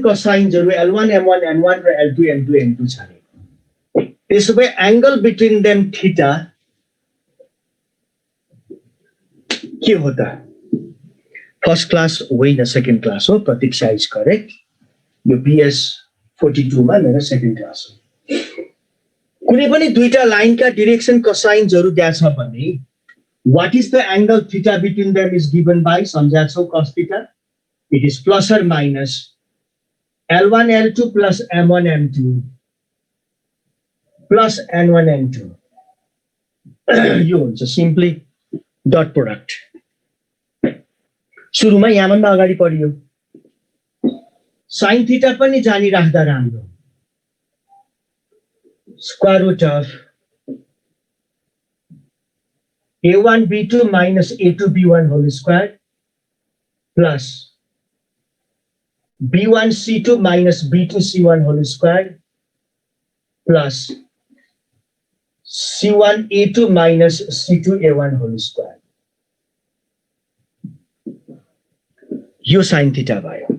कोसाइन्सहरु L1 M1 N1 र L2 M2 N2 छाने त्यसो भए एंगल बिट्विन देम थीटा के हो त फर्स्ट क्लास होइन सेकेन्ड क्लास हो प्रतीक्षा इज करेक्ट यो BS 42 मा मेरो सेकेन्ड क्लास हो कुनै पनि दुईटा लाइनका डाइरेक्सन कोसाइन्सहरु दिया छ भने what is the angle theta between them is given by सम्झाछौ cos theta it is plus or minus L1 L2 plus M1 M2 plus N1 N2 यो हुन्छ सिम्पली डट प्रोडक्ट सुरुमा यहाँभन्दा अगाडि पढियो sin theta पनि जानी राख्दा राम्रो square root of A1 B2 minus A2 B1 whole square plus B1 C2 minus B2 C1 whole square plus C1 A2 minus C2 A1 whole square. यो sin theta भयो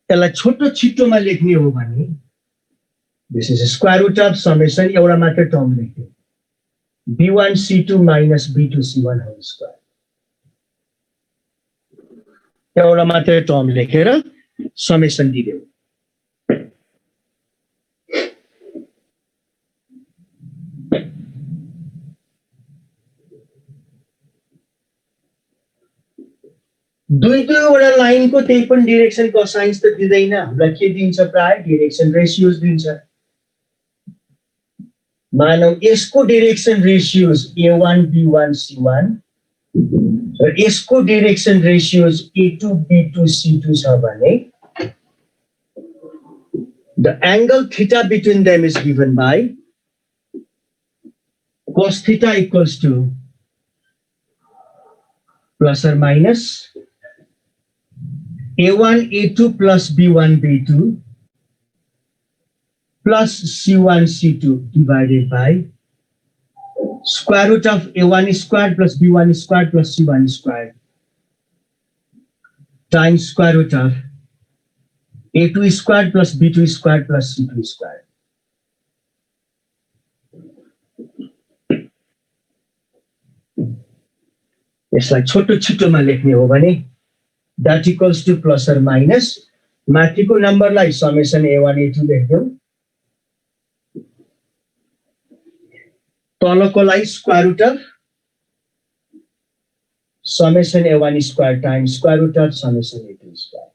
यसलाई छोटो छिटोमा लेख्ने हो भने this is square root of summation एउटा मात्र term लेख्यो B1 C2 minus B2 C1 whole square एउटा मात्र टर्म लेखेर समेसन दिदेऊ दुई दुईवटा लाइनको त्यही पनि डाइरेक्सन कोसाइन्स त दिदैन हामीलाई के दिन्छ प्राय डाइरेक्सन रेशियोज दिन्छ मानौ यसको direction ratios A1 B1 C1 र यसको direction ratios A2 B2 C2 छ भने the angle theta between them is given by cos theta equals to plus or minus A1 A2 plus B1 B2 plus C1 C2 divided by square root of A1 squared plus B1 squared plus C1 squared times square root of A2 squared plus B2 squared plus C2 squared. यसलाई छोटो छिटोमा लेख्ने हो भने that equals to plus or minus माथिको नम्बरलाई summation A1 A2 लेख्दियौ तलकोलाई square root of summation A1 square times square root of summation A2 square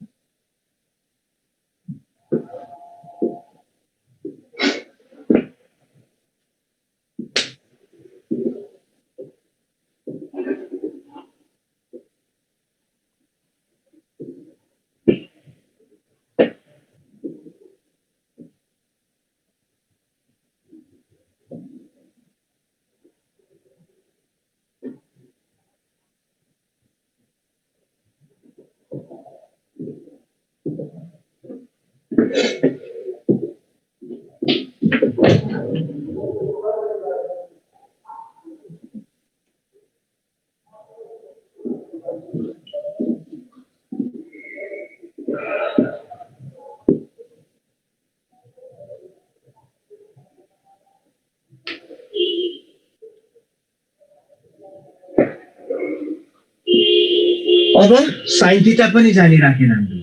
अब sin थीटा पनि जानी राखे राम्रो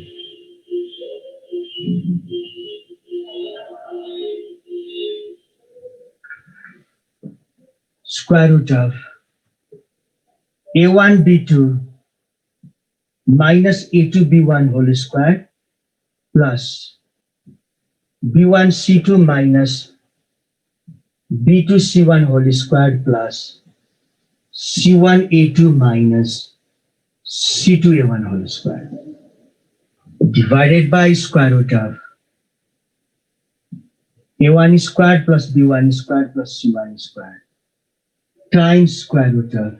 square root of A1 B2 minus A2 B1 whole square plus B1 C2 minus B2 C1 whole square plus C1 A2 minus C2 A1 whole square divided by square root of A1 squared plus B1 squared plus C1 squared times square root of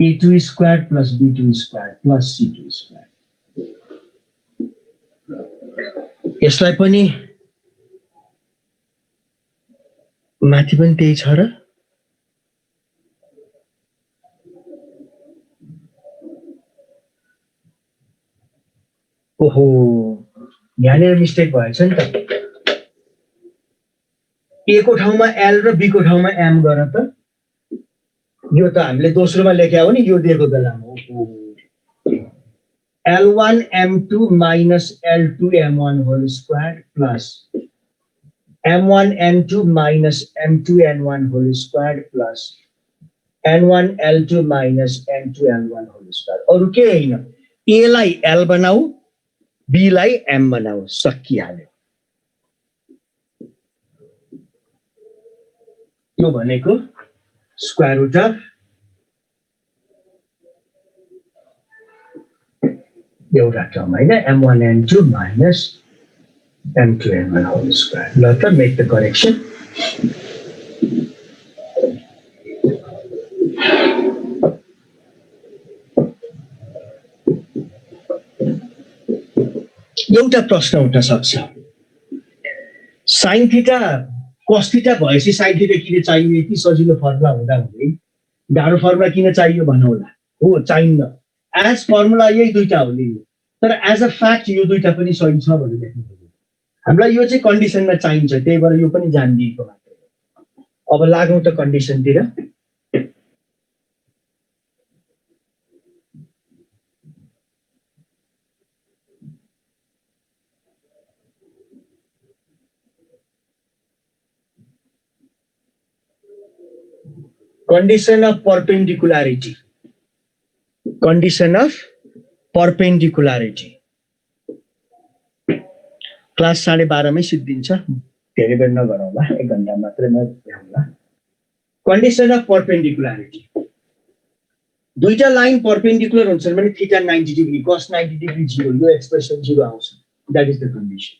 A2 squared plus B2 squared plus C2 squared. यसलाई पनि माथि पनि त्यही छ र ओहो, यहाँनिर mistake भएछ नि त। ए को ठाउँमा एल र बी को ठाउँमा एम गर त। यो त हामीले दोस्रोमा लेख्या हो नि यो दिएको बेलामा। L1 M2 minus L2 M1 whole square plus M1 N2 minus M2 N1 whole square plus N1 L2 minus N2 N1 whole square. अरु के हैन, A लाई L बनाऊ, B लाई M बनाऊ, सकिहाल्यो। यो भनेको स्क्वायर रुट अफ एउटा टर्म हैन, M1 N2 minus M2 N1 whole square. ल त मेक द करेक्सन। एउटा प्रश्न उठ्न सक्छ, साइन थीटा cos थीटा भएपछि साइन थीटा किन चाहियो? यति सजिलो फर्मुला हुँदा हुँदै गाह्रो फर्मुला किन चाहियो भन्नुहोला। हो, चाहिन्न। एज फर्मुला यही दुईटा हो नि, तर एज अ फ्याक्ट यो दुईटा पनि सही छ भनेर लेख्नु पर्यो। हामीलाई यो चाहिँ कन्डिसनमा चाहिन्छ, त्यही भएर यो पनि जानिदिएको मात्र। अब लागौँ त कन्डिसनतिर। Condition of perpendicularity. Condition of perpendicularity. Class 12:30 मै सिद्धिन्छ, धेरै बेर नगरौँला, 1 घण्टा मात्रै नगरौँला। कन्डिसन अफ परपेन्डिकुलारिटी, दुईटा लाइन परपेन्डिकुलर हुन्छन् भने थीटा 90 डिग्री, cos 90 डिग्री 0, यो एक्सप्रेसन 0 आउँछ। That is the condition.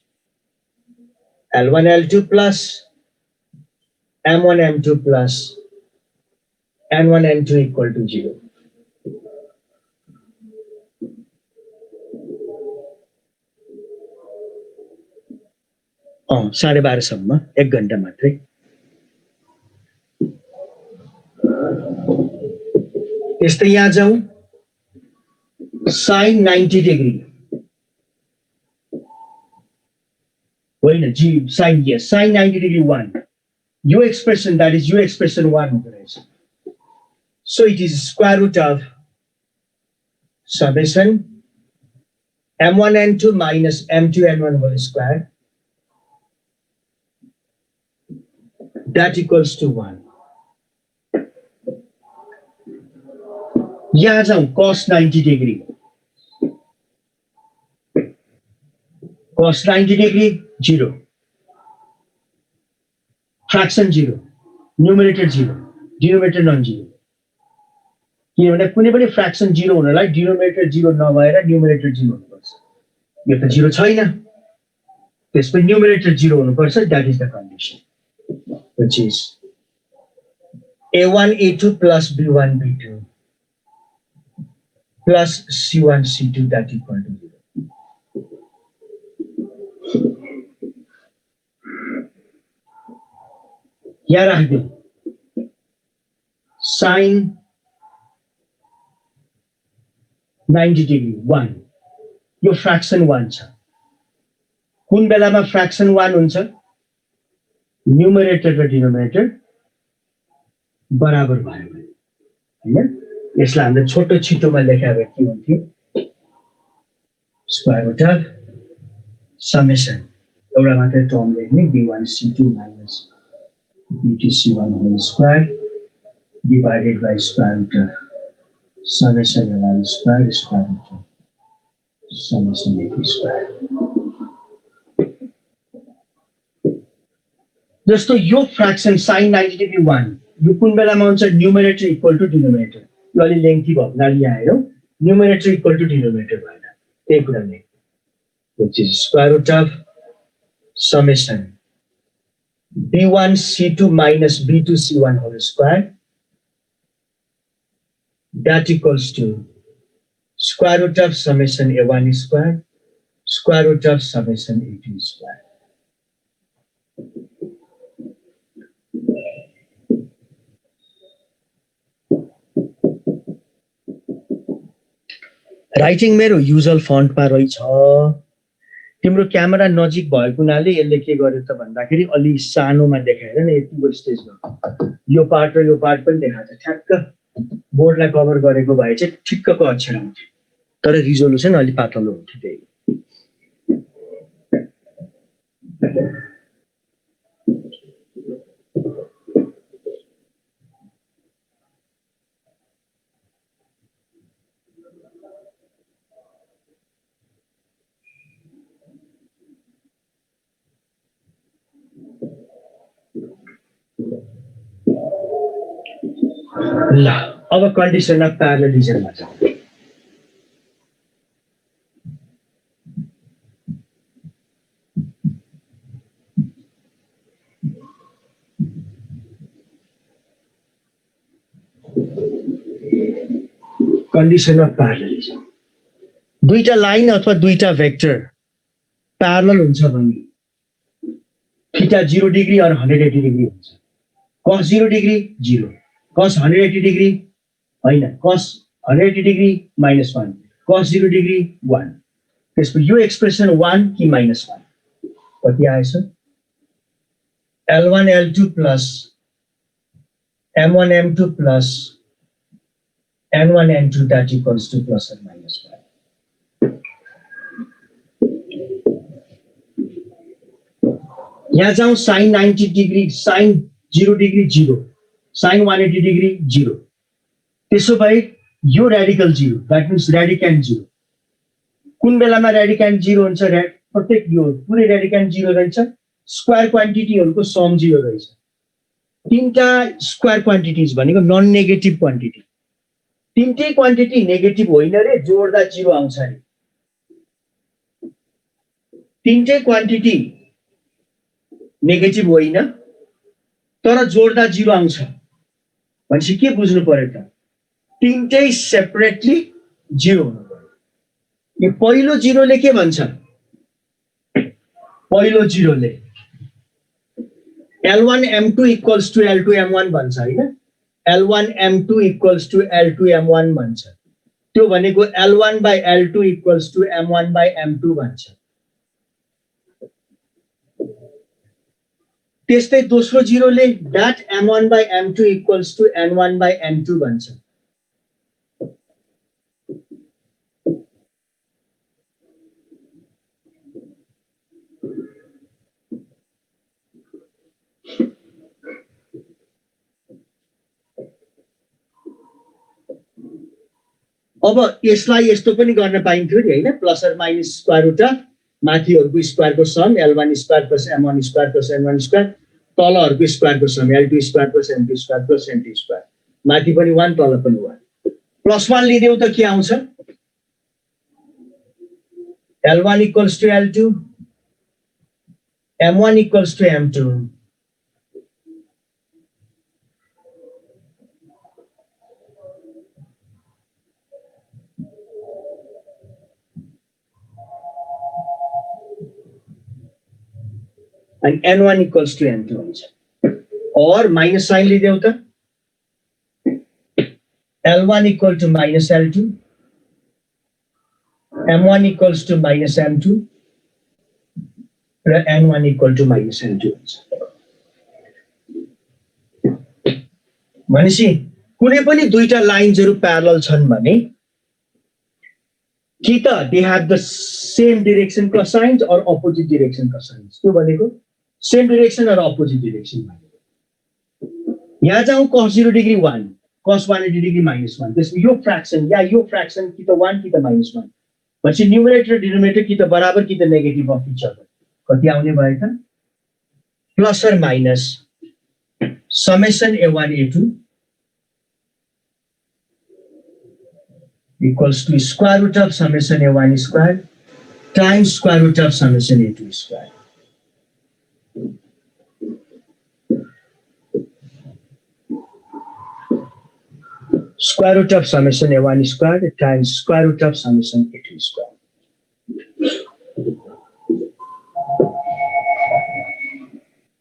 L1 L2 plus M1 M2 plus N1 N2 equal to 0. अँ, 12:30 सम्म, 1 घण्टा मात्रै। यस्तै यहाँ जाउँ, साइन 90 डिग्री होइन, जी साइन, यस, साइन 90 डिग्री 1, यो एक्सप्रेसन, दैट इज यो एक्सप्रेसन 1 हुँदो रहेछ। So it is square root of summation M1 N2 minus M2 N1 whole square, that equals to 1. यहाँ जाऊँ, cos 90 degree, cos 90 degree 0, fraction 0, numerator 0, denominator non-zero. किनभने कुनै पनि fraction 0 हुनलाई डिनोमिनेटर 0 नभएर न्युमरेटर 0 हुनुपर्छ। यो त 0 छैन, त्यसपछि न्युमरेटर 0 हुनुपर्छ। That is the condition, which is A1 A2 plus B1 B2 plus C1 C2 that equal to 0. यहाँ राखिदिउँ, साइन 90 डिग्री 1, यो फ्र्याक्सन 1 छ। कुन बेलामा फ्र्याक्सन 1 हुन्छ? न्युमरेटर र डिनोमिनेटर बराबर भयो भने, हैन? यसलाई हामीले छोटो छिटोमा लेख्या भए के हुन्थ्यो? स्क्वायर रुट अफ समेसन, एउटा मात्रै टर्म लेख्ने, B1 C2 minus B2 C1 whole square divided by square root of summation L square square root of summation AP square. जस्तो यो फ्र्याक्सन साइन 90 डिग्री 1, यो कुन बेलामा हुन्छ? Numerator equal to denominator. यो अलि लेन्थी भयो भने यहाँ हेरौँ, न्युमरेटर इक्वल टु डिनोमिनेटर भएन, त्यही कुरा लेख्नु, which is square root of summation B1 C2 minus B2 C1 whole square, that equals to square root of summation A1 square, square root of summation A2 square. Writing मेरो usual फन्टमा रहेछ। तिम्रो camera नजिक भएको हुनाले यसले के गर्यो त भन्दाखेरि अलि सानोमा देखाएर नि यतिको स्टेजमा यो पार्ट र यो पार्ट पनि देखाएको छ। ठ्याक्क बोर्डलाई कभर गरेको भए चाहिँ ठिक्कको अक्षर आउँथ्यो, तर रिजोल्युसन अलि पातलो हुन्थ्यो त्यही। ल अब कन्डिसन अफ प्यारालेलिजममा जाउँ। कन्डिसन अफ प्यारालेलिजम, दुईटा लाइन अथवा दुईटा भेक्टर प्यारलल हुन्छ भने थीटा 0 डिग्री और 180 डिग्री हुन्छ। cos 0 डिग्री 0, cos 180 डिग्री होइन, cos 180 डिग्री -1, cos 0 डिग्री 1। त्यसको यो एक्सप्रेसन 1 कि -1 कति आएछ? L1 L2 plus M1 M2 plus N1 N2 that equals to plus or minus 1। यहाँ जाऊँ sin 90 degree, sin 0 degree 0, sin 180 degree 0। त्यसो भए यो रेडिकल 0, द्याट मिन्स रेडिक्यान्ड 0। कुन बेलामा रेडिक्यान्ड 0 हुन्छ? प्रत्येक यो पुरै रेडिक्यान्ड 0 रहेछ, स्क्वायर क्वान्टिटीहरूको सम 0 रहेछ। तीनटा स्क्वायर क्वान्टिटीज भनेको नन नेगेटिभ क्वान्टिटी, तीनटै क्वान्टिटी नेगेटिभ होइन रे, जोड्दा 0 आउँछ रे। तीनटै क्वान्टिटी नेगेटिभ होइन तर जोड्दा 0 आउँछ भनेपछि के बुझ्नु पर्यो त? तीनटै सेपरेटली 0 हुनु पर्यो। यो पहिलो 0 ले के भन्छ? पहिलो 0 ले L1 M2 equals to L2 M1 भन्छ हैन? L1 M2 equals to L2 M1 भन्छ। त्यो भनेको L1 by L2 equals to M1 by M2 भन्छ। त्यस्तै दोस्रो 0 ले that M1 by M2 equals to N1 by N2 भन्छ। अब यसलाई यस्तो पनि गर्न पाइन्थ्यो नि हैन? Plus or minus square root माथिहरुको स्क्वायरको sum L1 square plus M1 square plus N1 square, तलहरुको स्क्वायरको sum L2 square plus M2 square plus N2 square. माथि पनि 1 तल पनि 1। प्लस 1 लिदेऊ त के आउँछ? L1 equals to L2, M1 equals to M2, and N1 equals to N2 हुन्छ। और माइनस साइन लिदेऊ त L1 equal to minus L2, M1 equals to minus M2 र N1 equal to minus N2 हुन्छ। भनेपछि कुनै पनि दुईटा लाइन्सहरु प्यारलल छन् भने कि त they have the same direction cosines और अपोजिट डाइरेक्सन कोसाइन्स। त्यो भनेको सेम डाइरेक्सन और अपोजिट डाइरेक्सन भनेको। यहाँ जाउँ cos 0 डिग्री 1, cos 180 डिग्री -1। त्यसको यो फ्र्याक्सन या यो फ्र्याक्सन कि त 1 कि त -1 भनेपछि न्युमरेटर र डिनोमिनेटर कि त बराबर कि त नेगेटिभ अफ इच अदर। कति आउने भयो त? प्लस और minus summation A1 A2 equals to square root of summation A1 square times square root of summation A2 square. Square root of summation A1 square times square root of summation A2 square.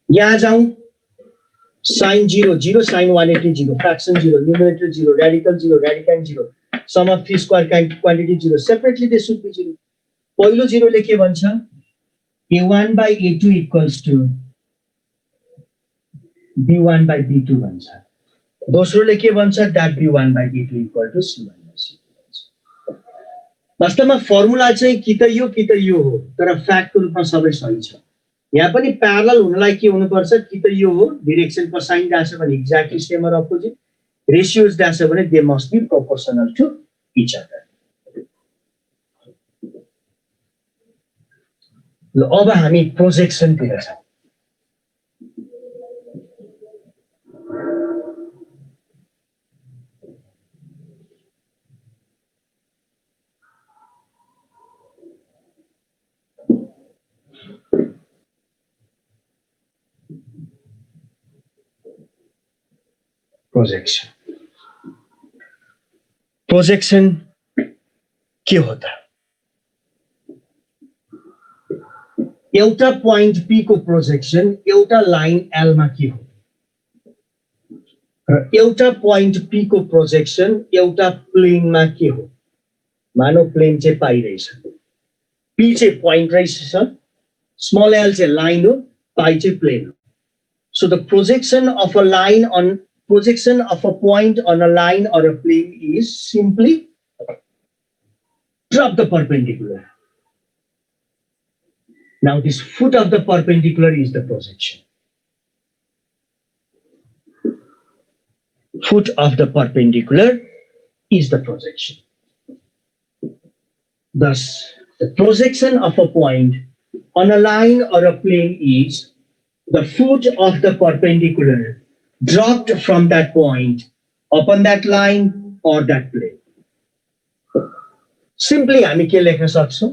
यहाँ जाऊं sin 0 0 sin 180 0 fraction 0 numerator 0 radical 0 radicand 0 sum of three square quantity 0. Separately they should be 0. पहिलो 0 ले के भन्छ a1 by a2 equals to b1 by b2 भन्छ. दोस्रोले के भन्छ that b1 by b2 equal to c1 by c2. वास्तवमा formula चाहिँ कि त यो हो तर फ्याक्टको रूपमा सबै सही छ. यहाँ पनि प्यारलल हुनलाई के हुनुपर्छ कि त यो हो डाइरेक्सन को साइन दाछ भने एक्ज्याक्टली सेम र अपोजिट रेशियोज दाछ भने they must be proportional to each other. ल अब हामी प्रोजेक्सन तिर छौं. प्रोजेक्सन के हो त? एउटा पोइन्ट पी को प्रोजेक्सन एउटा लाइन एल मा के हो र एउटा पोइन्ट पी को प्रोजेक्सन एउटा प्लेन मा के हो. मानौ प्लेन चाहिँ पाइरहेछ, पी चाहिँ पोइन्ट रहेछ, स्मल एल चाहिँ लाइन हो, पाइ चाहिँ प्लेन हो. So the projection of a point on a line or a plane is simply drop the perpendicular. Now this foot of the perpendicular is the projection. Foot of the perpendicular is the projection. Thus, the projection of a point on a line or a plane is the foot of the perpendicular dropped from that point upon that line or that plane. Simply हामी के लेख्न सक्छौं?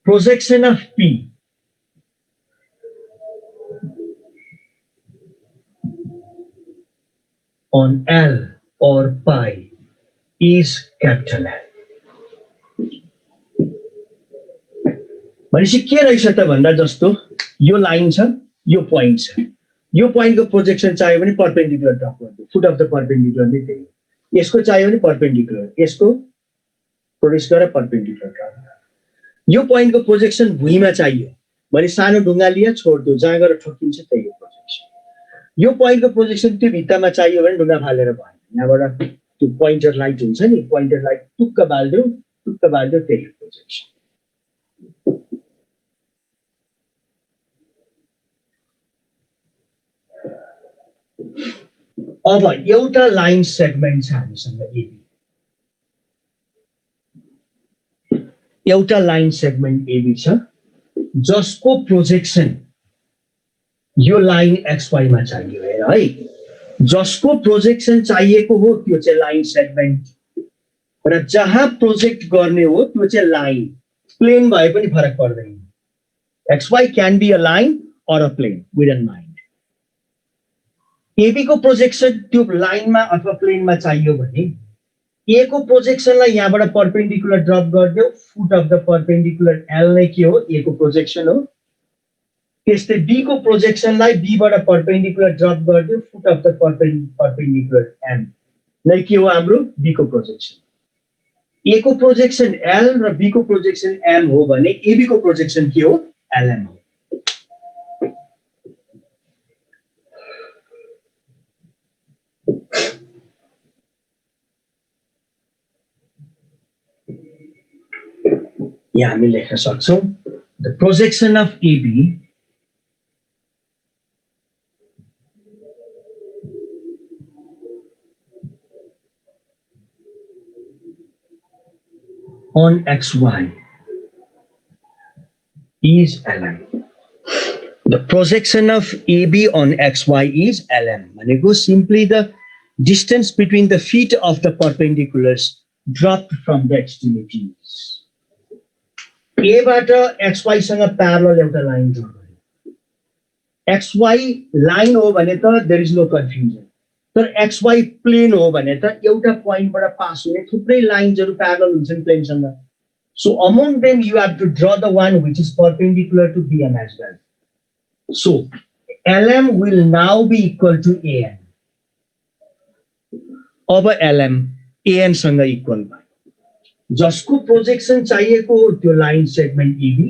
Projection of P on L or pi is capital L. भनेपछि के रहेछ त भन्दा जस्तो यो लाइन छ, यो पोइन्ट छ, यो पोइन्ट को प्रोजेक्सन चाहियो भने परपेन्डिकुलर ड्रप गर्नु. फुट अफ द परपेन्डिकुलर नै त्यही हो. यसको चाहियो भने परपेन्डिकुलर, यसको प्रोड्युस गरेर परपेन्डिकुलर ड्रप. यो पोइन्ट को प्रोजेक्सन भुइँमा चाहियो भने सानो ढुङ्गा लिएर छोड्दियो, जहाँ गएर ठोकिन्छ त्यही हो प्रोजेक्सन. यो पोइन्ट को प्रोजेक्सन त्यो भित्तामा चाहियो भने ढुङ्गा फालेर भयो. यहाँबाट त्यो पोइन्टर लाइट हुन्छ नि, पोइन्टर लाइट टुक्क बाल्दियो त्यही हो प्रोजेक्सन. अब एउटा लाइन सेगमेन्ट छ हामीसँग एबी. एउटा लाइन सेगमेन्ट एबी छ जसको प्रोजेक्सन यो लाइन XY मा चाहियो हेर है. जसको प्रोजेक्सन चाहिएको हो त्यो चाहिँ लाइन सेगमेन्ट र जहाँ प्रोजेक्ट गर्ने हो त्यो चाहिँ लाइन. प्लेन भए पनि फरक पर्दैन. XY can be a line or a plane, we don't mind. AB को प्रोजेक्सन त्यो लाइनमा अथवा प्लेनमा चाहियो भने ए को प्रोजेक्सनलाई यहाँबाट परपेन्डिकुलर ड्रप गरिदियो. Foot of the perpendicular L नै के हो, ए को प्रोजेक्सन हो. त्यस्तै बी को प्रोजेक्सनलाई बी बाट परपेन्डिकुलर ड्रप गरिदियो. Foot of the perpendicular M नै के हो हाम्रो बी को प्रोजेक्सन. ए को प्रोजेक्सन एल र बी को प्रोजेक्सन एम हो भने एबी को प्रोजेक्सन के हो, एलएम हो. यहाँ हामी लेख्न सक्छौं the projection of AB on XY is LM. The projection of AB on XY is LM. भनेको simply the distance between the feet of the perpendiculars dropped from the extremities. A बाट XY सँग parallel एउटा line draw गर्यो. XY line हो भने त there is no confusion. तर XY plain हो भने त एउटा पोइन्टबाट पास हुने थुप्रै लाइन्सहरु प्यारलल हुन्छन् प्लेनसँग. So among them you have to draw the one which is perpendicular to BM as well. So LM will now be equal to AN. अब LM AN सँग इक्वल भयो. जसको प्रोजेक्सन चाहिएको हो त्यो लाइन सेगमेन्ट एबी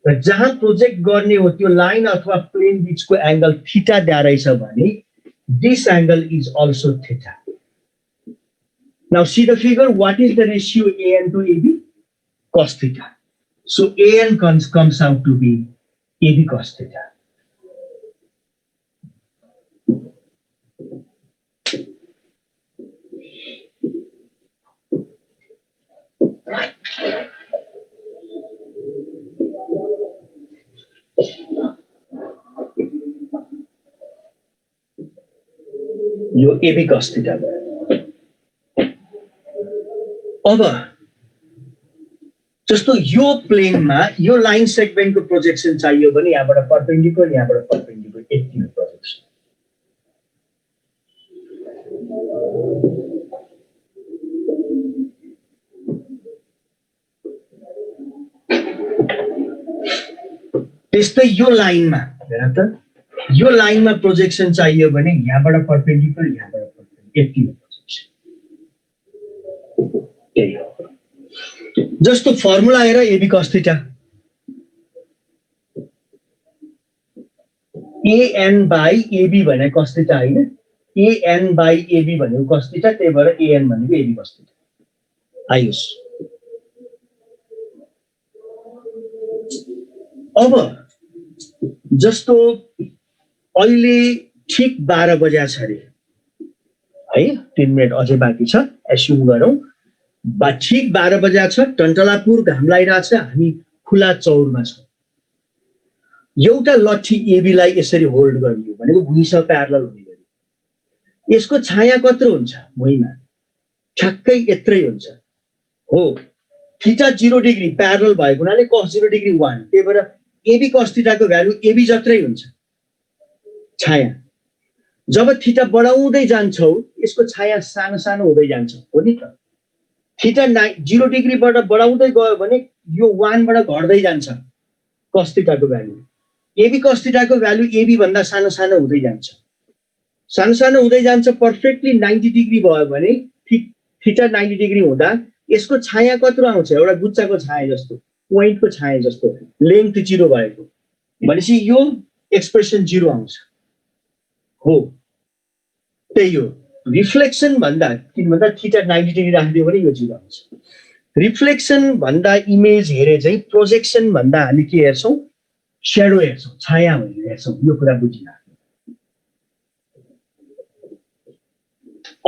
र जहाँ project गर्ने हो त्यो लाइन अथवा प्लेन बीचको एंगल थीटा दिया रहेछ भने this angle is also theta. Now see the figure. What is the ratio AN to AB? Cos theta. So AN comes out to be AB cos theta. यो AB cos theta भयो। अब जस्तो यो प्लेनमा यो line सेगमेन्टको projection चाहियो भने यहाँबाट परपेन्डिकुलर यहाँबाट परपेन्डिकुलर यति हो प्रोजेक्सन। त्यस्तै यो लाइनमा हेर त यो लाइनमा प्रोजेक्सन चाहियो भने यहाँबाट परपेन्डिकुलर यहाँबाट परपेन्डिकुलर यति हो प्रोजेक्सन। त्यही हो जस्तो फर्मुला हेर AB cos theta AN by AB भने cos theta हैन AN by AB भनेको cos theta त्यही भएर AN भनेको AB cos theta आइयोस्। अब जस्तो अहिले ठीक 12 बजे छ रे है 3 मिनेट अझै बाँकी छ एस्युम गरौँ ठीक 12 बजे छ टन्टलापुर घाम लागिरहेछ हामी खुला चौरमा छौं। एउटा लट्ठी एबी लाई यसरी होल्ड गरियो भनेको भुइँसँग प्यारलल हुने गरी यसको छाया कत्रो हुन्छ भुइँमा ठ्याक्कै यत्रै हुन्छ हो। थीटा 0 डिग्री प्यारलल भएको हुनाले cos 0 डिग्री 1 त्यही भएर AB cos थीटा को भ्यालु AB जत्रै हुन्छ छाया। जब थीटा बढाउँदै जान्छौ यसको छाया सानो सानो हुँदै जान्छ हो नि त। थीटा 0 डिग्रीबाट बढाउँदै गयो भने यो 1 बाट घट्दै जान्छ cos थीटा को भ्यालु। AB cos थीटा को भ्यालु AB भन्दा सानो सानो हुँदै जान्छ सानो सानो हुँदै जान्छ पर्फेक्टली 90 डिग्री भयो भने थीटा 90 डिग्री हुँदा यसको छाया कत्रो आउँछ एउटा गुच्चाको छाया जस्तो पोइन्टको छाया जस्तो लेन्थ 0 भएको भनेपछि यो एक्सप्रेसन 0 आउँछ हो। त्यही हो रिफ्लेक्सन भन्दा किन भन्दा थीटा 90 डिग्री राख्दियो भने यो 0 आउँछ। रिफ्लेक्सन भन्दा इमेज हेरे चाहिँ प्रोजेक्सन भन्दा हामी के हेर्छौं श्याडो हेर्छौं छाया हेर्छौं यो कुरा बुझिन।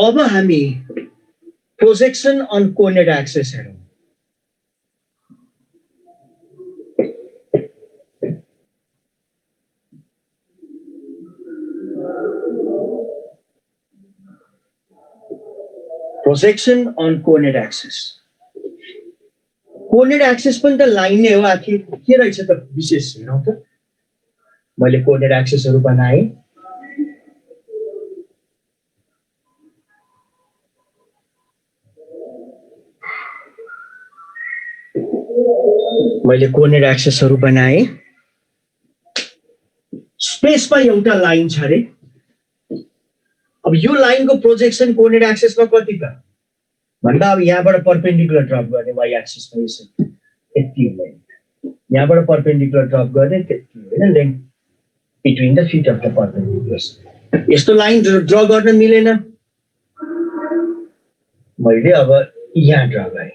अब हामी प्रोजेक्सन अन कोर्डिनेट एक्सिस हेरौं। Projection on coordinate axis coordinate axis पनि त लाइन नै हो आखिर के रहेछ त विशेष हेरौं त। मैले कोर्डिनेट एक्सिसहरु बनाए स्पेसमा एउटा लाइन छ रे। अब यो लाइनको प्रोजेक्सन कोर्डिनेट एक्सिसमा कति त भन्दा अब यहाँबाट परपेन्डिकुलर ड्रप गर्ने y एक्सिसमा यसरी यति हो लेन्थ यहाँबाट परपेन्डिकुलर ड्रप गर्ने त्यति हो हैन length between the foot of the perpendiculars. यस्तो लाइन ड्र गर्न मिलेन मैले अब यहाँ ड्र गरे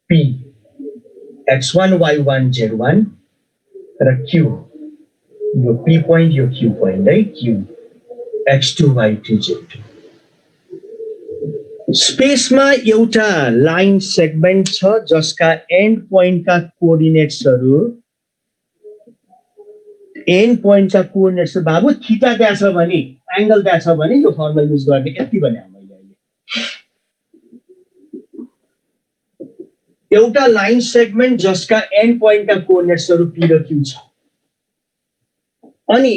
p x1 y1 z1 र q यो p पोइन्ट यो q पोइन्ट है q x2 y2 z2। स्पेसमा एउटा लाइन सेगमेन्ट छ जसका एन्ड पोइन्टका कोअर्डिनेट्सहरु बाबु थीटा दिया छ भने एंगल दिया छ भने यो फर्मुला युज गर्ने यति भने मैले अहिले एउटा लाइन सेगमेन्ट जसका एन्ड पोइन्टका कोअर्डिनेट्सहरु p र q छ अनि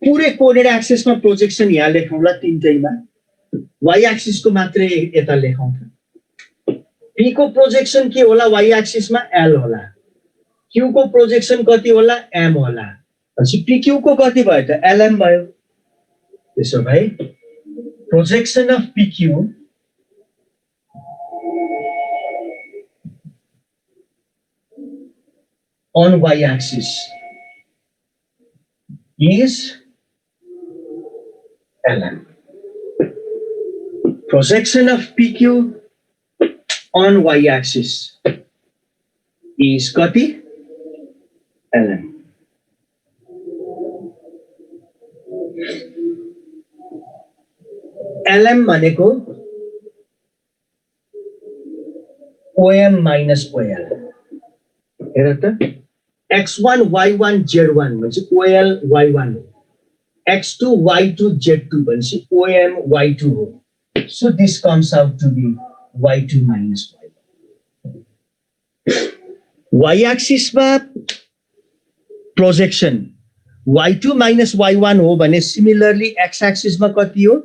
पुरै कोर्डिनेट एक्सिसमा प्रोजेक्सन यहाँ लेखौँला तीनटैमा y एक्सिसको मात्रै यता लेखौँ त p को प्रोजेक्सन के होला y एक्सिसमा l होला q को प्रोजेक्सन कति होला m होला अनि pq को कति भयो त lm भयो। त्यसो भए projection of pq on y-axis is ln. Projection of PQ on y-axis is कति ln. lm भनेको OM minus OL. हेर त x1 y1 z1 भनेपछि OL y1 हो. x2 y2 z2 भनेपछि OM y2 हो. So this comes out to be y2 minus y1. y-axis मा projection y2 minus y1 हो भने similarly x-axis मा कति हो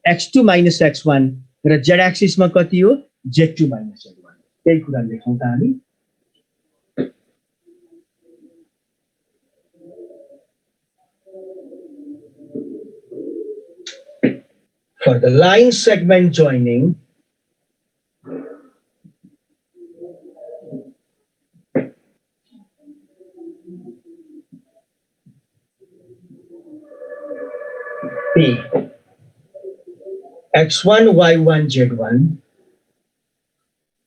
x2 minus x1 र z-axis मा कति हो z2 minus z1. त्यही कुरा लेखौँ त हामी. For the line segment joining, P x1 y1 z1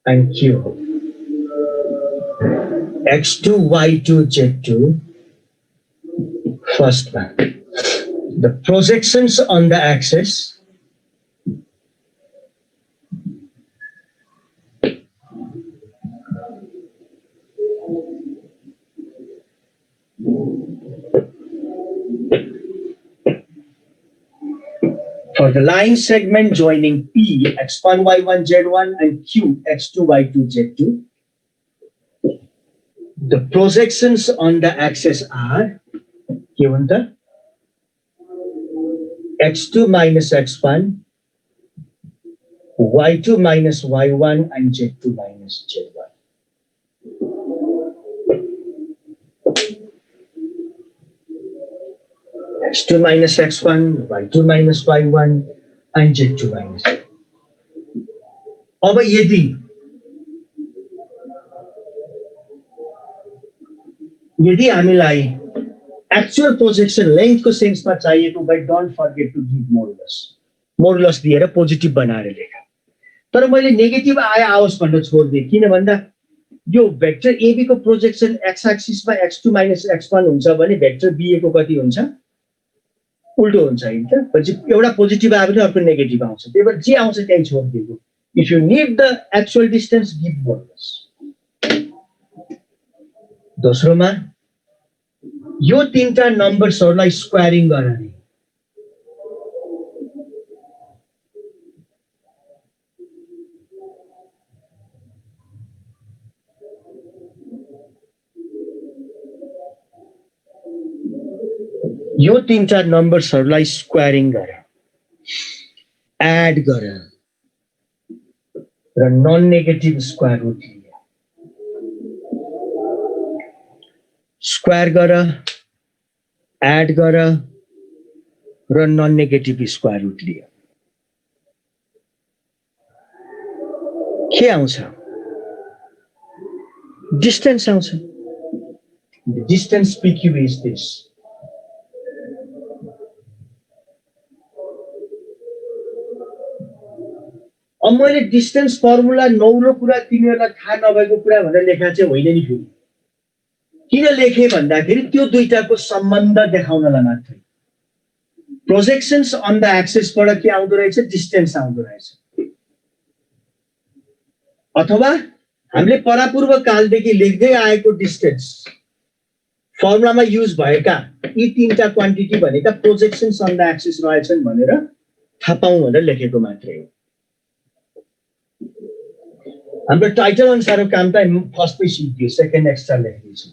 and Q x2 y2 z2. First one, the projections on the axis for the line segment joining P x1 y1 z1 and Q x2 y2 z2. The projections on the axis are given the x2 minus x1, y2 minus y1 and z2 minus z1. x2 minus x1, y2 minus y1 and z2 minus y1. अब यदि हामीलाई actual projection लेन्थको सेन्समा चाहिएको भए don't forget to give modulus दिएर positive बनाएर लेख. तर मैले नेगेटिभ आओस् भनेर छोड्दिएँ. किन भन्दा यो भेक्टर एबी को प्रोजेक्सन एक्स एक्सिसमा x2 minus x1 हुन्छ भने भेक्टर बीए को कति हुन्छ उल्टो हुन्छ हैन त. पछि एउटा पोजिटिभ आयो भने अर्को नेगेटिभ आउँछ. त्यही भएर जे आउँछ त्यही छोड्दिएको. If you need the actual distance give modulus. दोस्रोमा यो तीनटा नम्बर्सहरुलाई स्क्वायरिङ गर्ने. यो तीनटा नम्बर्सहरुलाई स्क्वायरिङ गर, एड गर र नन नेगेटिभ स्क्वायर रुट लिएर स्क्वायर गर, एड गर र नन नेगेटिभ स्क्वायर रुट लिएर के आउँछ डिस्टेन्स आउँछ. Distance PQ is this. अब मैले डिस्टेन्स फर्मुला नौलो कुरा तिमीहरुलाई थाहा नभएको कुरा भनेर लेखा चाहिँ होइन नि. फेरि किन लेखे भन्दाखेरि त्यो दुईटाको सम्बन्ध देखाउनलाई मात्रै. प्रोजेक्सन्स अन द एक्सिसबाट के आउँदो रहेछ डिस्टेन्स आउँदो रहेछ. अथवा हामीले परापूर्व कालदेखि लेख्दै आएको डिस्टेन्स फर्मुलामा युज भएका यी तीनटा क्वान्टिटी भनेका प्रोजेक्सन्स अन द एक्सिस रहेछन् भनेर थाहा पाऊँ भनेर लेखेको मात्रै हो. हाम्रो टाइटल अनुसारको काम त फर्स्टमै सिद्धियो, सेकेन्ड एक्स्ट्रा लेख्दैछु.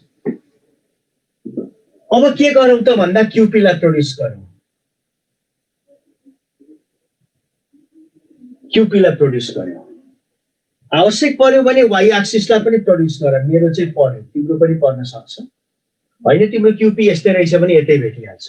अब के गरौँ त भन्दा क्यूपीलाई प्रोड्युस गरौँ. क्यूपीलाई प्रोड्युस गरौँ. आवश्यक पर्यो भने वाइ एक्सिसलाई पनि प्रोड्युस गर. मेरो चाहिँ पर्यो, तिम्रो पनि पर्न सक्छ. होइन तिम्रो क्यूपी यस्तै रहेछ भने यतै भेटिहाल्छ.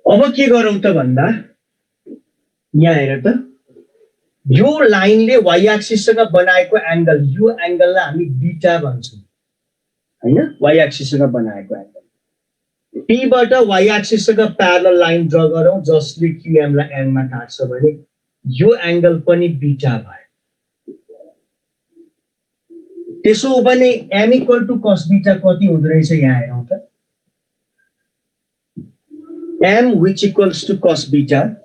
अब के गरौँ त भन्दा यहाँ हेर त यो लाइनले वाइ एक्सिससँग बनाएको एंगल यो एंगललाई हामी बीटा भन्छौँ हैन वाइ एक्सिससँग बनाएको एंगल पी बाट वाइ एक्सिससँग प्यारलल लाइन ड्रा गरौँ जसले क्यूएम लाई एन मा काट्छ भने यो एंगल पनि बीटा भयो त्यसो हो भने m equal to cos beta कति हुँदो रहेछ यहाँ हेरौँ त m which equals to cos beta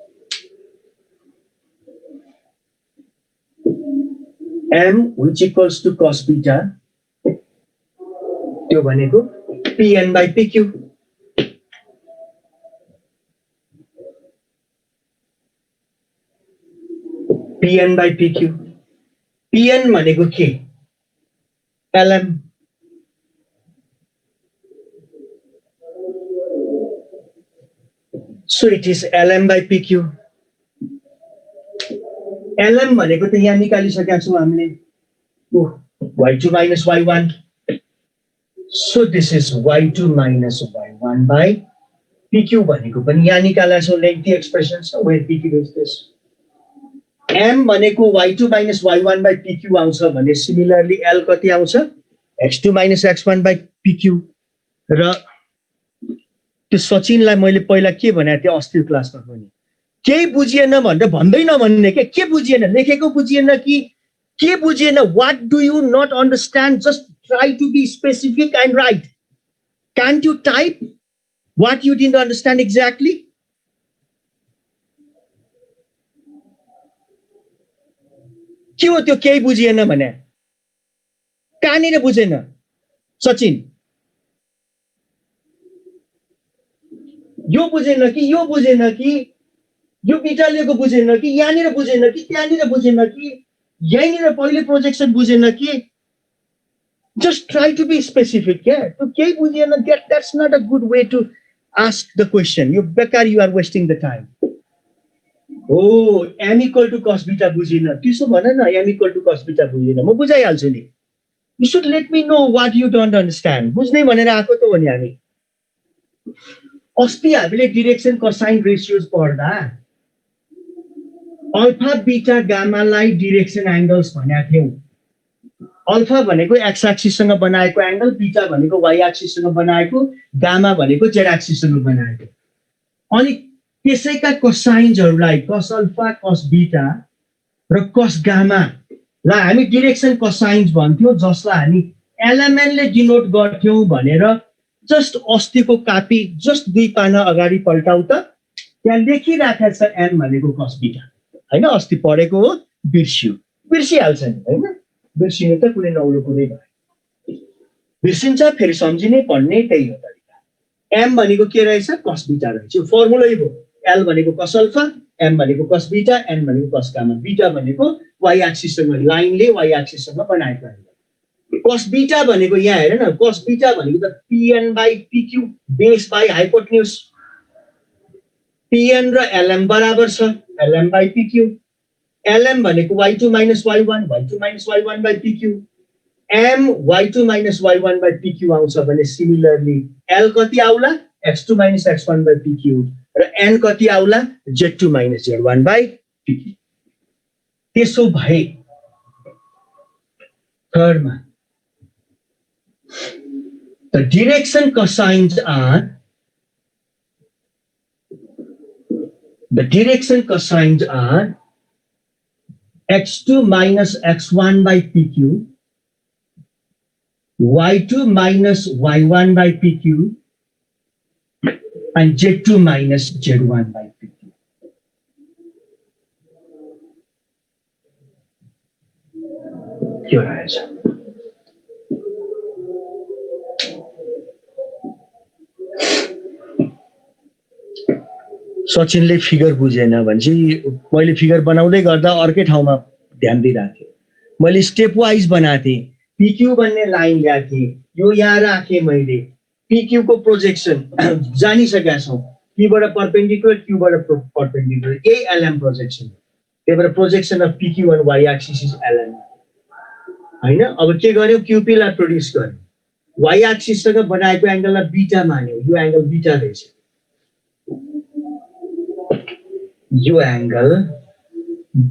m which equals to cos beta त्यो भनेको pn by pq pn by pq pn भनेको के lm so it is lm by pq lm भनेको त यहाँ निकालिसकेका छौं हामीले y2 minus y1 so this is y2 minus y1 by pq भनेको पनि यहाँ निकालेका छौं lengthy expression so where pq is this m भनेको y2 minus y1 by pq आउँछ भने similarly l कति आउँछ x2 minus x1 by pq र त्यो सचिनलाई मैले पहिला के भनेको थिएँ अस्ति क्लासमा पनि केही बुझिएन भनेर भन्दै नभन्ने के बुझिएन लेखेको बुझिएन कि के बुझिएन what do you not understand just try to be specific and write can't you type what you didn't understand exactly के हो त्यो केही बुझिएन भने कहाँनिर बुझेन सचिन यो बुझेन कि यो बुझेन कि यो बिटालेको बुझेन कि यहाँनिर बुझेन कि त्यहाँनिर बुझेन कि यहीँनिर पहिले प्रोजेक्सन बुझेन कि just try to be specific क्या तो केही बुझिएन that's not a good way to ask the question you बेकार you are wasting the time oh m equal to cos beta बुझिन त्यसो भन न m equal to cos beta बुझिन म बुझाइहाल्छु नि you should let me know what you don't understand बुझ्नै भनेर आएको त हो नि हामी अस्ति हामीले डिरेक्सन कोसाइन रेशियोज पढ्दा अल्फा बीटा गामालाई डिरेक्सन एंगल्स भनेका थियौं अल्फा भनेको एक्स एक्सिससँग बनाएको एंगल बीटा भनेको वाइ एक्सिससँग बनाएको गामा भनेको जेड एक्सिससँग बनाएको अनि त्यसैका कोसाइन्सहरुलाई cos अल्फा cos बीटा र cos गामा लाई हामी डिरेक्सन कोसाइन्स भन्थ्यौं जसलाई हामी एलएमएन ले डिनोट गर्थ्यौं भनेर जस्ट अस्तिको कापी जस्ट दुई पाना अगाडि पल्टाउ त त्यहाँ लेखिराखेको छ m भनेको cos बीटा हैन अस्ति पढेको हो बिर्सिहाल्छ नि हैन बिर्सिनु त कुनै नौलो कुनै भयो बिर्सिन्छ फेरि सम्झिने पढ्ने त्यही हो तरिका m भनेको के रहेछ cos बीटा रहेछ यो फर्मुलै हो l भनेको cos अल्फा m भनेको cos बीटा n भनेको cos गामा बीटा भनेको y एक्सिससँग लाइनले y एक्सिससँग बनाएको हो cos बीटा भनेको यहाँ हेर न cos बीटा भनेको त pn by pq base by hypotenuse pn र lm बराबर छ lm by pq lm भनेको y2 minus y1 by pq m y2 minus y1 by pq आउँछ भने सिमिलरली l कति आउला x2 minus x1 by pq र n कति आउला z2 minus z1 by pq त्यसो भए थर्डमा the direction cosines are x2 minus x1 by pq y2 minus y1 by pq and z2 minus z1 by pq के रहेछ सचिनले figure बुझेन भनेपछि मैले फिगर बनाउँदै गर्दा अर्कै ठाउँमा ध्यान दिइरहेको थिएँ। मैले स्टेप वाइज बनाएको थिएँ, पिक्यू भन्ने लाइन ल्याएको थिएँ, यो यहाँ राखेँ मैले। पिक्यू को प्रोजेक्सन जानिसकेका छौँ, पीबाट परपेन्डिकुलर क्यूबाट परपेन्डिकुलर, यही एलएम प्रोजेक्सन। त्यही भएर projection of PQ on Y axis is LM होइन। अब के गर्यो, क्यूपीलाई प्रोड्युस गर्यो, वाइ एक्सिससँग बनाएको एङ्गललाई बिटा मान्यो, यो एङ्गल बिटा रहेछ, यो एङ्गल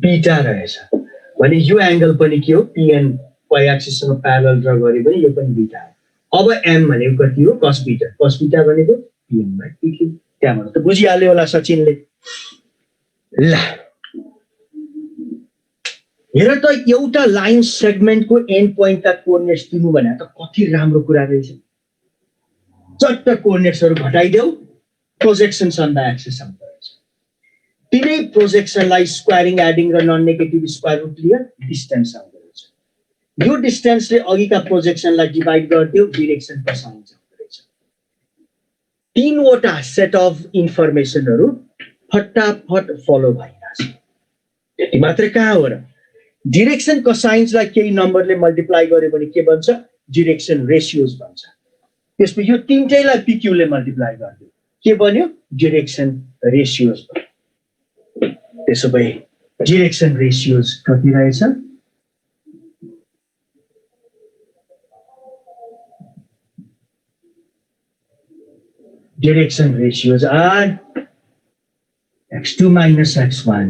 बिटा रहेछ भने यो एङ्गल पनि के हो, पिएन वाइ एक्सिससँग प्यारलल ड्रा गरे पनि यो पनि बिटा हो। अब एम भनेको कति हो, कस बिटा, कस बिटा भनेको पिएन बाइ पिक्यू। त्यहाँबाट त बुझिहाल्यो होला सचिनले। ल हेर त, एउटा लाइन सेगमेन्टको एन्ड पोइन्टका कोअर्डिनेट्स दिनु भने त कति राम्रो कुरा रहेछ। चट्ट कोअर्डिनेट्सहरू घटाइदेऊ, प्रोजेक्सन्स अन द एक्सिस आउँदो रहेछ। तिनै प्रोजेक्सनलाई स्क्वायरिङ, एडिङ र नन नेगेटिभ स्क्वायर रुट लिएर डिस्टेन्स आउँदो रहेछ। यो डिस्टेन्सले अघिका प्रोजेक्सनलाई डिभाइड गरिदियो, डिरेक्सन कोसाइन आउँदो रहेछ। तीनवटा सेट अफ इन्फर्मेसनहरू फटाफट फलो भइरहेछ। त्यति मात्रै कहाँ हो र, डिरेक्सन कोसाइन्सलाई केही नम्बरले मल्टिप्लाई गर्यो भने के भन्छ, डिरेक्सन रेसियोज भन्छ। त्यसपछि यो तीनटैलाई पिक्यूले मल्टिप्लाई गरिदियो, के बन्यो, डिरेक्सन रेसियोज भयो। त्यसो भए डिरेक्सन रेसियोज कति रहेछ, direction ratios are x2 minus x1,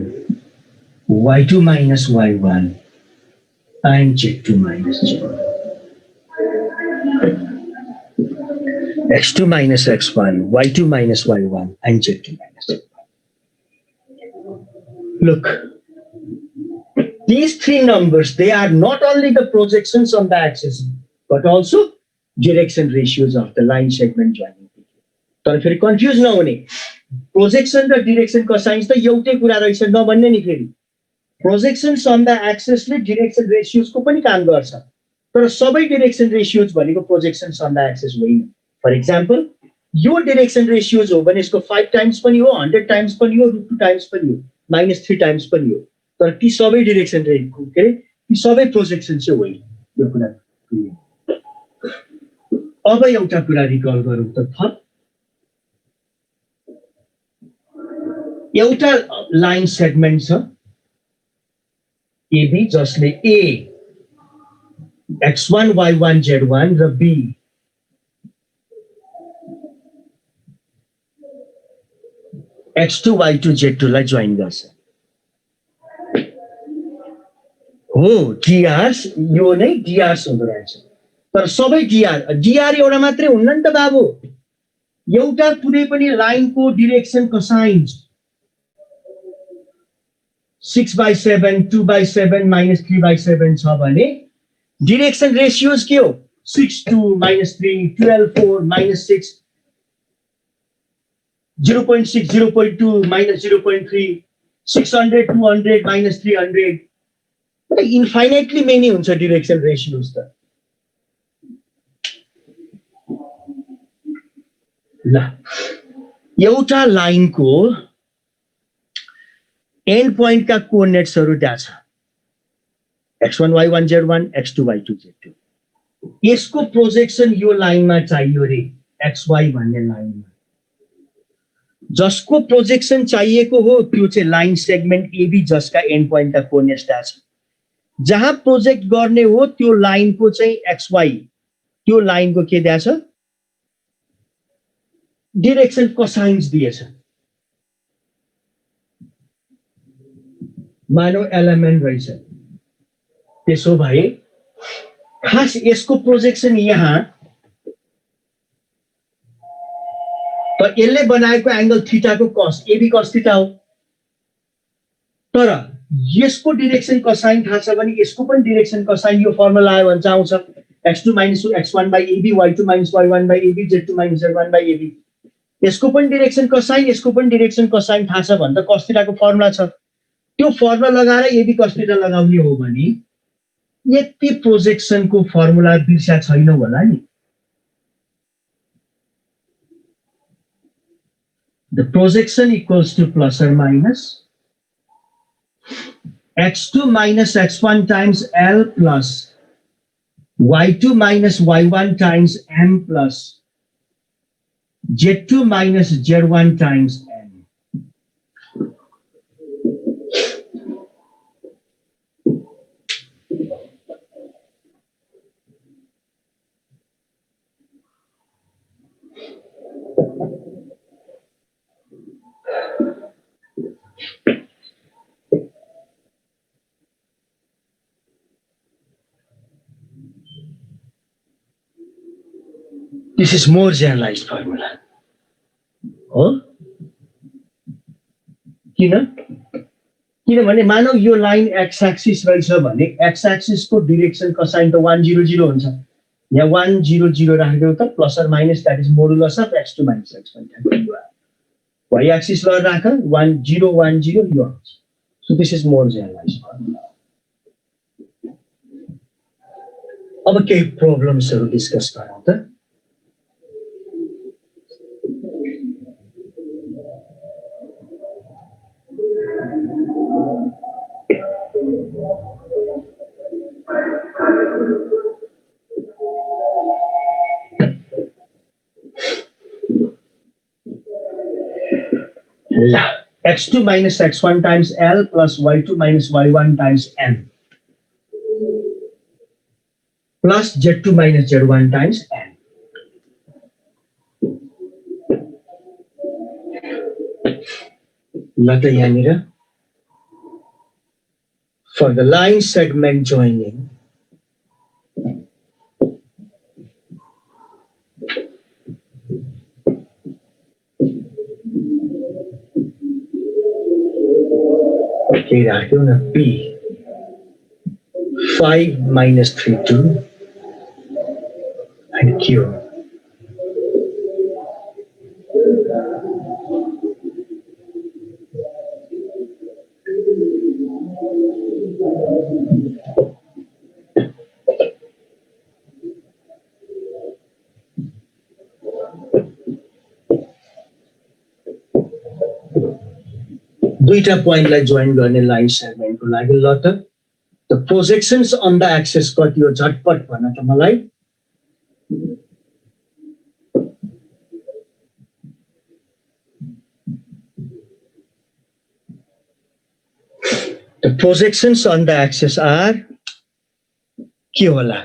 y2 minus y1, and z2 minus z1. x2 minus x1, y2 minus y1, and z2 minus z1. Look, these three numbers, they are not only the projections on the axis, but also direction ratios of the line segment joining. तर फेरि confuse नहुने, projection र direction cosines त एउटै कुरा रहेछ नभन्ने नि। फेरि प्रोजेक्सन्स अन द एक्सिसले डिरेक्सन रेसियोजको पनि काम गर्छ, तर सबै डिरेक्सन रेसियोज भनेको प्रोजेक्सन्स अन द एक्सिस होइन। फर इक्जाम्पल, यो डिरेक्सन रेसियोज हो भने यसको 5 टाइम्स पनि हो, 100 टाइम्स पनि हो, √2 टाइम्स पनि हो, -3 टाइम्स पनि हो, तर ती सबै डिरेक्सन के अरे ती सबै प्रोजेक्सन चाहिँ होइन। यो कुरा अब एउटा कुरा रिकल गरौँ त थप। एउटा लाइन सेगमेन्ट छ एबी जसले ए x1 y1 z1 र बी x2 y2 z2 लाई जोइन गर्छ। हो डिआर्स, यो नै डिआर्स हुँदो रहेछ। तर सबै डिआर एउटा मात्रै हुन्न नि त बाबु। एउटा कुनै पनि लाइनको डिरेक्सन कोसाइन्स 6/7, 2/7, -3/7 छ भने डिरेक्सन रेसियोज के हो, 6:2, -3, 12:4, -6, 0.6, 0.2, -0.3, 600, 200, -300, इन्फाइनाइटली मेनी हुन्छ डिरेक्सन रेसियोज त। ल एउटा लाइनको एन्ड पोइन्ट का कोअर्डिनेट्सहरू त्यहाँ छ, x1 y1 z1, x2 y2 z2। यसको प्रोजेक्सन यो लाइनमा चाहियो रे, xy भन्ने लाइनमा। जसको प्रोजेक्सन चाहिएको हो त्यो चाहिँ लाइन सेगमेन्ट एबी जसका एन्ड पोइन्ट का कोअर्डिनेट्स त्यहाँ छ। जहाँ प्रोजेक्ट गर्ने हो त्यो लाइनको चाहिँ xy, त्यो लाइनको के त्यहाँ छ, डिरेक्सन कोसाइन्स दिएछ। मानव एलिमेन्ट रहेछ। त्यसो भए खास यसको प्रोजेक्सन यहाँ, त यसले बनाएको एंगल थीटाको कस एबी कस थीटा हो। तर यसको डिरेक्सन कोसाइन थाहा छ भने यसको पनि डिरेक्सन कोसाइन यो फर्मुला आयो भने चाहिँ आउँछ, x2 minus x1 by AB, y2 minus y1 by AB, z2 minus z1 by AB। यसको पनि डिरेक्सन कोसाइन, यसको पनि डिरेक्सन कोसाइन थाहा छ भने त कस थीटाको फर्मुला छ। त्यो फर्मुला लगाएर एबी कस थीटा लगाउने हो भने यति प्रोजेक्सनको फर्मुला बिर्स्या छैन होला नि। the projection equals to plus or minus x2 minus x1 times L plus y2 minus y1 times M plus z2 minus z1 times M. This is more generalized formula. हो किनभने मानौ यो लाइन एक्स एक्सिस रहेछ भने X axis को direction cosine त 100 हुन्छ यहाँ 100 राखेको त plus or minus that is modulus of x2 minus x1 y axis ल राख 1010 यो आउँछ so this is more generalized formula अब केही प्रब्लम्सहरु डिस्कस गरौँ त x2 minus x1 times L plus y2 minus y1 times M plus z2 minus z1 times N. Lata yanira for the line segment joining okay, राख्यौ न P 5 minus 3 2 and Q दुईटा पोइन्टलाई join गर्ने line सेगमेन्टको लागि ल त the projections on the axis कति हो झटपट भन त मलाई the projections on the axis are के होला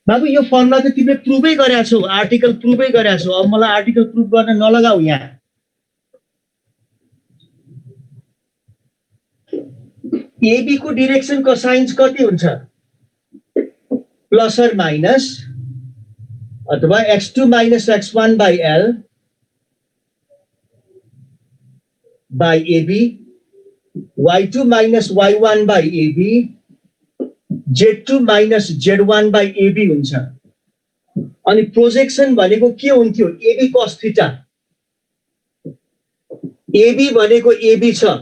बाबु यो फर्मुला त तिमीले प्रुभै गरेका छौ आर्टिकल प्रुभै गरेका छौ अब मलाई आर्टिकल प्रुभ गर्न नलगाऊ यहाँ एबी को डिरेक्सन कोसाइन्स कति हुन्छ प्लस अर माइनस अथवा x2 minus x1 by L by AB y2 minus y1 by AB z2 minus z1 by AB हुन्छ अनि प्रोजेक्सन भनेको के हुन्थ्यो AB cos थीटा AB भनेको AB छ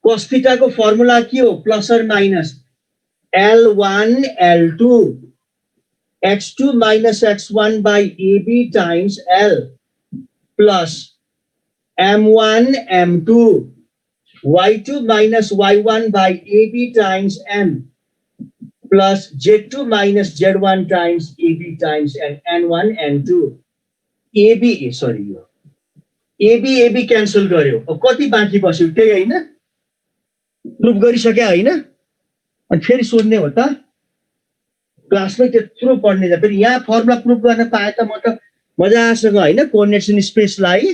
cos थीटा को फर्मुला के हो plus or minus L1 L2 x2 minus x1 by AB times L plus M1 M2 y2 minus y1 by AB times M plus z2 minus z1 times AB times n1 n2 AB sorry यो AB cancel गर्यो अब कति बाँकी बस्यो त्यही हैन proof गरिसक्या हैन अनि फेरि सोध्ने हो त क्लासमै त्यत्रो पढ्ने छ फेरि यहाँ फर्मुला प्रुफ गर्न पाए त म त मजासँग हैन कोअर्डिनेसन स्पेसलाई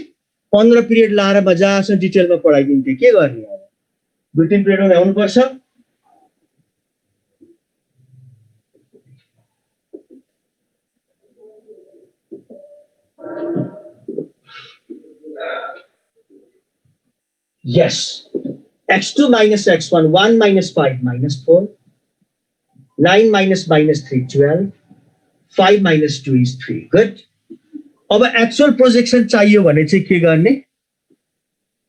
15 पिरियड लाएर मजासँग डिटेलमा पढाइदिन्थे के गर्ने अब 2-3 पिरियडमा आउनु पर्छ Yes. x2 minus x1, 1 minus 5 minus 4, 9 minus minus 3, 12, 5 minus 2 is 3. Good. अब एक्चुअल प्रोजेक्सन चाहियो भने चाहिँ के गर्ने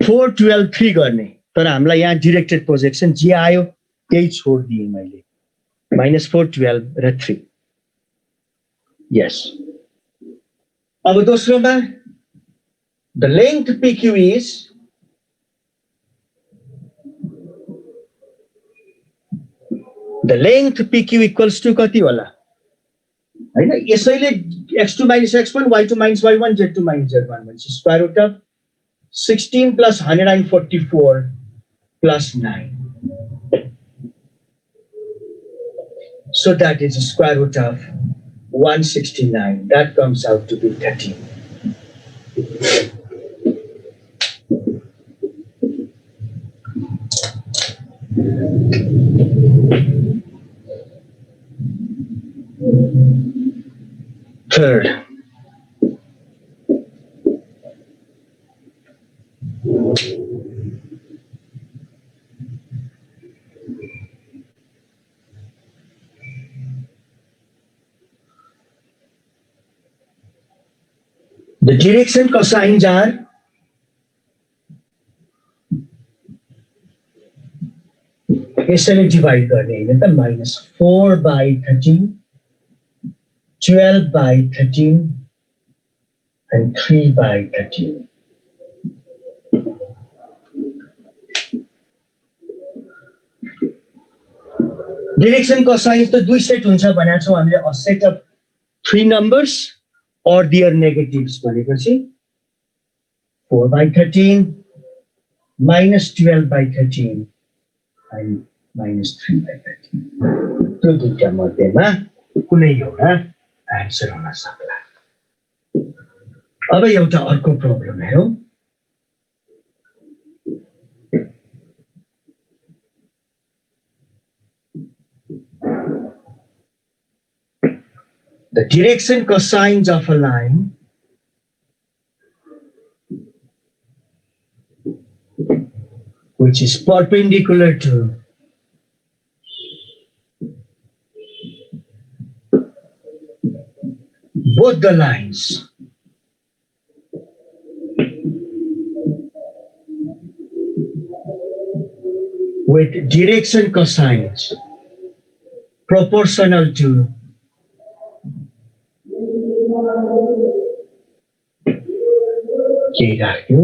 4, 12, 3 गर्ने तर हामीलाई यहाँ डिरेक्टेड प्रोजेक्सन जे आयो त्यही छोडिदिएँ मैले -4, 12 र 3 Yes. अब दोस्रोमा the length PQ is equals to कति होला हैन यसैले x2 minus x1 y2 minus y1 z2 minus z1 भनेपछि square root of 16 plus 144 plus 9. So that is the square root of 169. That comes out to be 13. Third, the direction cosines are यसैले divide गर्ने हैन त -4 by 13, 12 by 13 and 3 by 13. Direction cosine त दुई set हुन्छ भनेको छौं हामीले a set of 3 numbers or their negatives भनेपछि 4 by 13 -12 by 13 and -3 by 13. त्यो दुईटा मध्येमा कुनै एउटा आन्सर हुन सक्ला। अब एउटा अर्को प्रब्लम हेरौं। The direction cosines of a line which is perpendicular to both the lines with direction cosines proportional to के राख्यो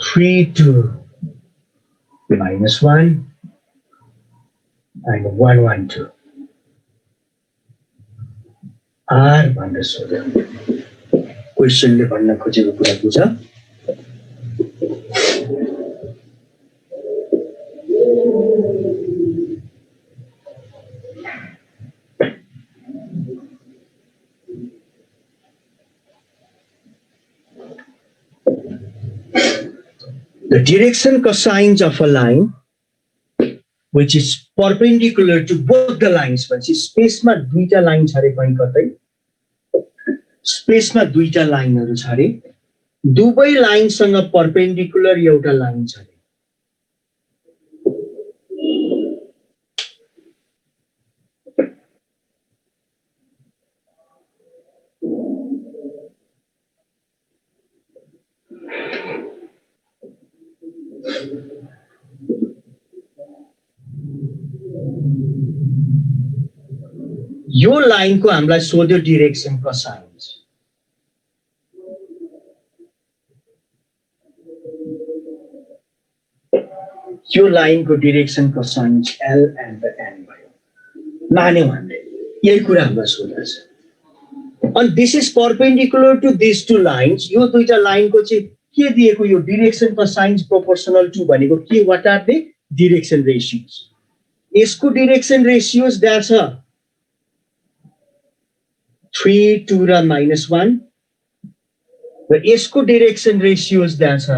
3 to -1 and 1 1 2 R भनेर सोध्यो। क्वेशनले भन्न खोजेको कुरा बुझ। The direction cosines of a line which is perpendicular to both the lines भनेपछि स्पेसमा दुईटा लाइन छ रे कहीं कतै स्पेसमा दुईटा लाइनहरु छ रे दुवै लाइनसँग परपेन्डिकुलर एउटा लाइन छ रे यो लाइनको हामीलाई सोध्यो डाइरेक्सन कोसाइन्स यो लाइनको direction cosines L and the N भयो मान्यो हामीले यही कुरा हामीलाई सोधेको छ अनि this is perpendicular to this two lines यो दुईटा लाइनको चाहिँ के दिएको यो डाइरेक्सन कोसाइन्स प्रोपोर्शनल टु भनेको के what are the direction ratios यसको डाइरेक्सन रेशियोज द्याट छ 3 2 र -1 र यसको डाइरेक्सन रेशियोज द्याट छ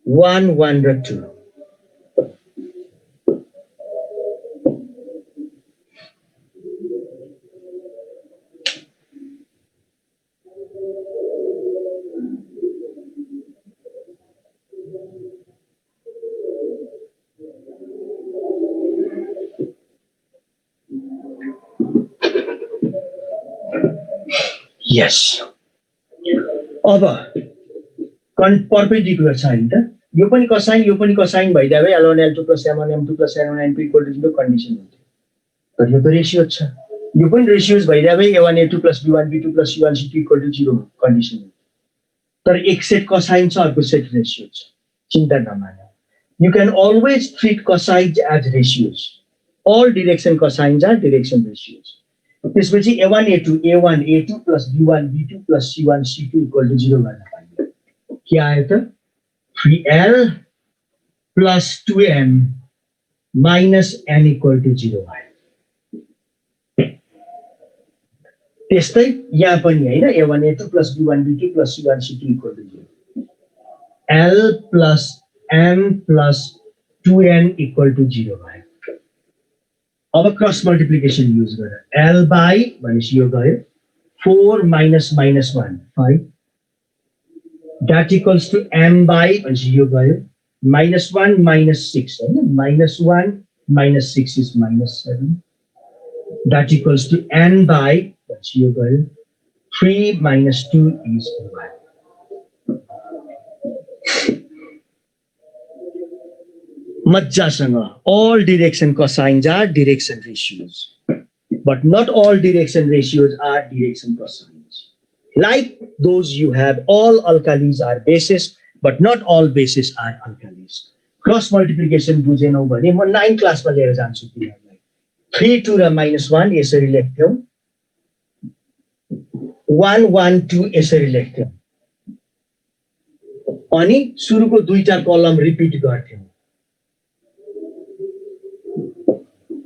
1 1 र 2 Yes. अब perpendicular छ नि त यो पनि कोसाइन भइदिए भए L1 L2 + M1 M2 + N1 N2 = 0 condition हुन्थ्यो तर यो त रेसियो छ, यो पनि रेसियोज भइरहेको a1 a2 + b1 b2 + c1 c2 = 0 condition हो। तर एक सेट कोसाइन छ, अर्को सेट रेसियो छ, चिन्ता नमान्नु। You can always treat cosines as ratios. All direction cosines are direction ratios. त्यसपछि a1 a2 + b1 b2 + c1 c2 = 0 गर्न पाइयो। के आयो त 3l + 2m - n = 0 आयो। त्यस्तै यहाँ पनि हैन, a1 a2 + b1 b2 + c1 c2 = 0, l + m + 2n = 0 भयो। अब क्रस मल्टिप्लिकेसन युज गरेर l बाई भनेपछि यो गयो 4 - -1 5 that equals to m by भनेपछि यो गयो -1 - 6 हैन, -1 - 6 is -7 that equals to n by भनेपछि यो गयो 3 - 2 is 1। मजासँग all direction cosines are direction ratios, but not all direction ratios are direction cosines. Like those you have, all alkalis are bases, but not all bases are alkalis. Cross multiplication बुझेनौ भने म 9 क्लासमा लिएर जान्छु तिमीहरूलाई। 3 2 र -1 यसरी लेख्थ्यौ, 1 1 2 यसरी लेख्थ्यौ, अनि सुरुको दुईटा कलम रिपिट गर्थ्यौ,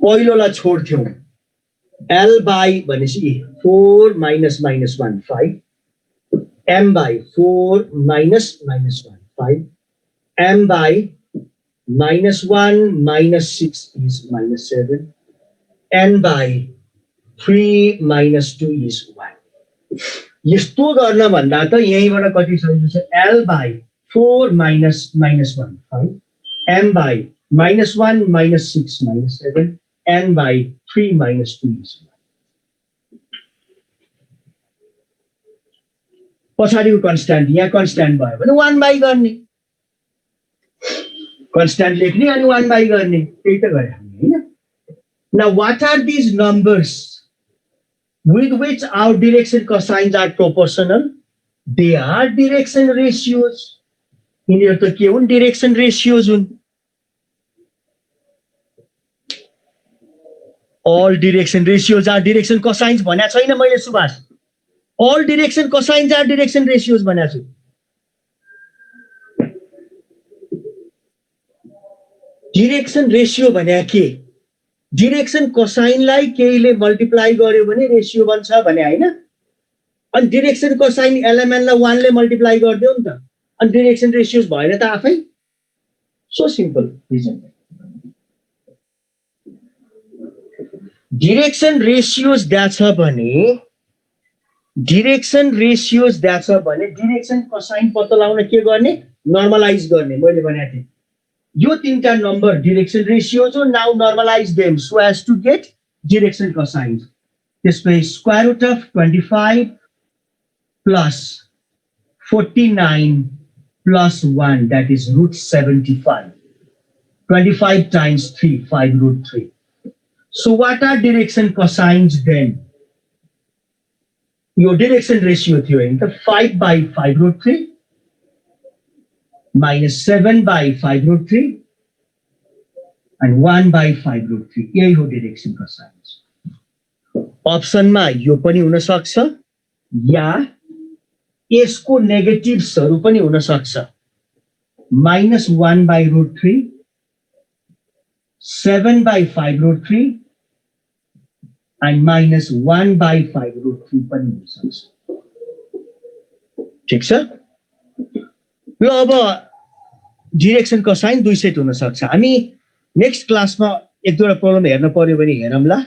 पहिलोलाई छोड्थ्यौ, l बाई भनेपछि 4 - -1 5 m by 4 - -1 5 m by -1 - 6 is -7 n by 3 - 2 is 1। यस्तो गर्न भन्दा त यहीँबाट कति सजिलो छ, l by 4 - -1 5 m by -1 - 6 -7 n by 3 - 2 is 1। पछाडिको कन्स्ट्यान्ट यहाँ कन्स्ट्यान्ट भयो भने 1 बाई गर्ने, कन्स्ट्यान्ट लेख्ने अनि 1 बाई गर्ने, त्यही त गरे हामी हैन। Now what are these numbers with which our direction cosines are proportional? They are direction ratios. यिनीहरू त के हुन्, direction ratios हुन्। All direction ratios are direction cosines भन्या छैन मैले Subhash, all direction cosines are direction ratios भन्या छु। डिरेक्सन रेशियो भन्या के, डिरेक्सन कोसाइनलाई केहीले मल्टिप्लाई गर्यो भने रेशियो बन्छ भने हैन, अनि डिरेक्सन कोसाइन एलिमेन्टलाई 1 ले मल्टिप्लाई गरिदियो नि त, अनि डिरेक्सन रेशियोज भएन त आफै। So simple reason. Direction ratios द्याछ भने, डिरेक्सन रेशियोज द्याछ भने डिरेक्सन कोसाइन पत्ता लगाउन के गर्ने, नर्मलाइज गर्ने। मैले भनेको थिएँ यो तीनटा नम्बर डिरेक्सन रेशियोज हो, now normalise them so as to get direction cosine. त्यसपछि स्क्वायर रुट अफ 25 प्लस 49 प्लस 1 that is root 75, 25 times 3 5 root 3। So what are direction cosines then? Your direction ratio थियो हैन त, 5 by 5 root 3 minus 7 by 5 root 3 and 1 by 5 root 3। यही हो direction cosines। अप्सनमा यो पनि हुन सक्छ या यसको नेगेटिभ्सहरु पनि हुन सक्छ, -1 by root 3, 7 by 5 root 3 and -1 by 5 root 3 पनि हुन सक्छ। ठीक छ, यो अब डिरेक्सन कोसाइन दुई सेट हुन सक्छ। हामी नेक्स्ट क्लासमा एक दुईवटा प्रब्लम हेर्न पर्यो भने हेरौँला,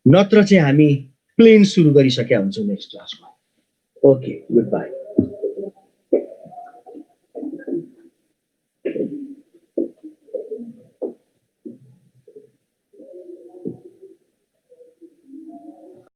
नत्र चाहिँ हामी प्लेन सुरु गरिसकेका हुन्छौँ नेक्स्ट क्लासमा। Okay, good by.